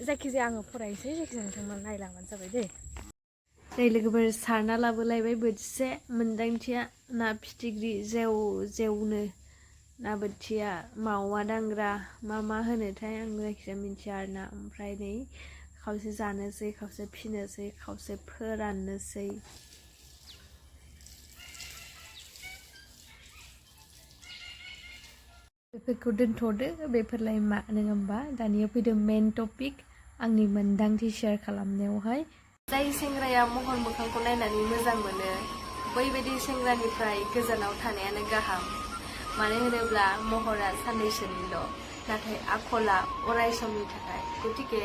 जायखिजाया आङो फरायसै जायखिजाया नोंथांमोन नायलांबानो जाबाय दै। दै लोगोफोर सारना लाबोलायबाय बोथिसे मोन्दांथिया ना फिथिख्रि जेव जेवनो ना बोथिया मावा दांग्रा मा होनोथाय आं जायखिजाया मिन्थिया आरोना। ओमफ्राय नै खावसे जानोसै खावसे फिनोसै खावसे फोराननोसै। बेफोरखौ दोनथ'दो बेफोरलाय मा नङा होमबा। दानिया फैदों मेन टपिक आंनि मोन्दांथि शेयार खालामनायावहाय। जाय सेंग्राया महर मोखांखौ नायनानै मोजां मोनो बैबायदि सेंग्रानिफ्राय गोजानाव थानायानो गाहाम। मानो होनोब्ला महरा साननैसोनिल' नाथाय आखला अराय समनि थाखाय। गतिके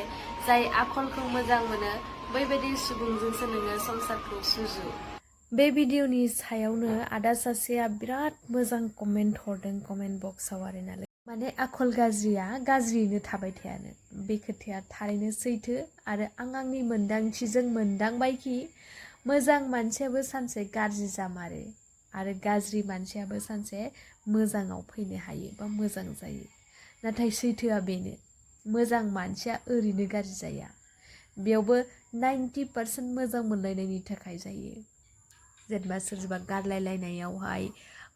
जाय आखलखौ मोजां मोनो बैबायदि सुबुंजोंसो नोङो संसारखौ सुजु। बे भिडिअनि सायावनो आदा सासेया बिराद मोजां कमेन्ट हरदों कमेन्ट बक्सआव आरोना। माने आखल गाज्रिया गाज्रियैनो थाबाय थायानो। बे खोथाया थारैनो सैथो आरो आंनि मोन्दांथिजों मोनदांबायखि मोजां मानसियाबो सानसे गाज्रि जामारो आरो गाज्रि मानसियाबो सानसे मोजाङाव फैनो हायो बा मोजां जायो। नाथाय सैथोआ बेनो मोजां मानसिया ओरैनो गाज्रि जाया। बेयावबो 90% मोजां मोनलायनायनि थाखाय जायो। जेनेबा सोरबा गारलायलायनायावहाय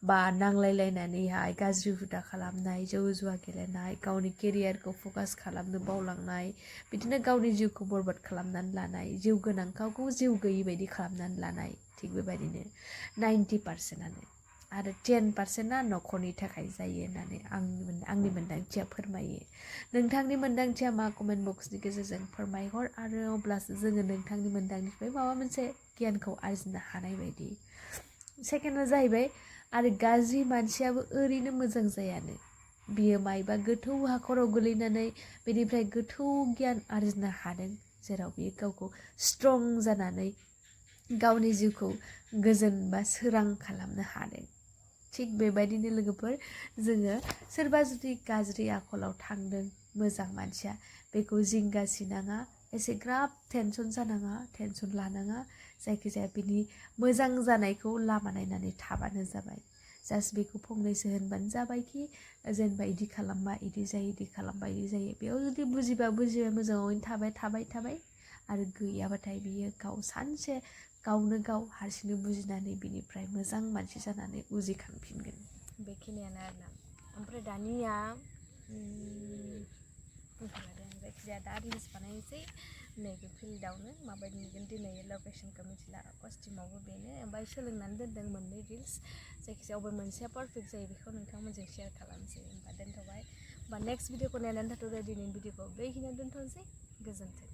बा नांलायलायनानैहाय गाज्रि हुदा खालामनाय जौ जुवा गेलेनाय गावनि केरियारखौ फकास खालामनो बावलांनाय बिदिनो गावनि जिउखौ बरबाद खालामनानै लानाय जिउ गोनांखौ जिउ गैयि बायदि खालामनानै लानाय थिग बेबायदिनो 90%आनो आरो 10%आ न'खरनि थाखाय जायो होननानै आंनि मोन्दांथिया फोरमायो। नोंथांनि मोन्दांथिया मा कमेन्ट बक्सनि गेजेरजों फोरमायहर आरो अब्लासो जोङो नोंथांनि मोन्दांथिनिफ्राय माबा मोनसे गियानखौ आरजिनो हानाय बायदि। सेकेन्डआ जाहैबाय आरो गाज्रि मानसियाबो ओरैनो मोजां जायानो। बियो मायबा गोथौ हाखराव गोलैनानै बेनिफ्राय गोथौ गियान आरजिनो हादों जेराव बियो गावखौ स्ट्रं जानानै गावनि जिउखौ गोजोन बा सोरां खालामनो हादों। थिग बेबायदिनो लोगोफोर जोङो सोरबा जुदि गाज्रि आखलाव थांदों मोजां मानसिया बेखौ जिंगासिनाङा एसेग्राब टेनसन जानाङा टेनसन लानाङा। जायखिजाया बिनि मोजां जानायखौ लामा नायनानै थाबानो जाबाय। जास्ट बेखौ फंनैसो होनबानो जाबायखि जेनेबा इदि खालामबा इदि जायो इदि खालामबा इदि जायो। बेयाव जुदि बुजिबा मोजाङैनो थाबाय आरो गैयाबाथाय बियो गाव सानसे गावनो गाव हारसिंनो बुजिनानै बिनिफ्राय मोजां मानसि जानानै उजिखांफिनगोन। बेखिनियानो आरोना। ओमफ्राय दानिया जायखिजाया दा रिल्स बानायनोसै नैबे फिल्डआवनो माबायदि नुगोन दिनै लकेसनखौ मिथिला कस्टिमावबो बेनो ओमफ्राय सोलोंनानै दोनदों मोननै रिल्स जायखिजाया अबे मोनसेया पारफेक्ट जायो बेखौ नोंथांमोनजों शेयार खालामसै। होमबा दोनथ'बाय होमबा नेक्स्ट भिडिअखौ नायनानै थाथ'दो दिनैनि भिडिअखौ बेखिनियाव दोनथ'नोसै। गोजोन्थों।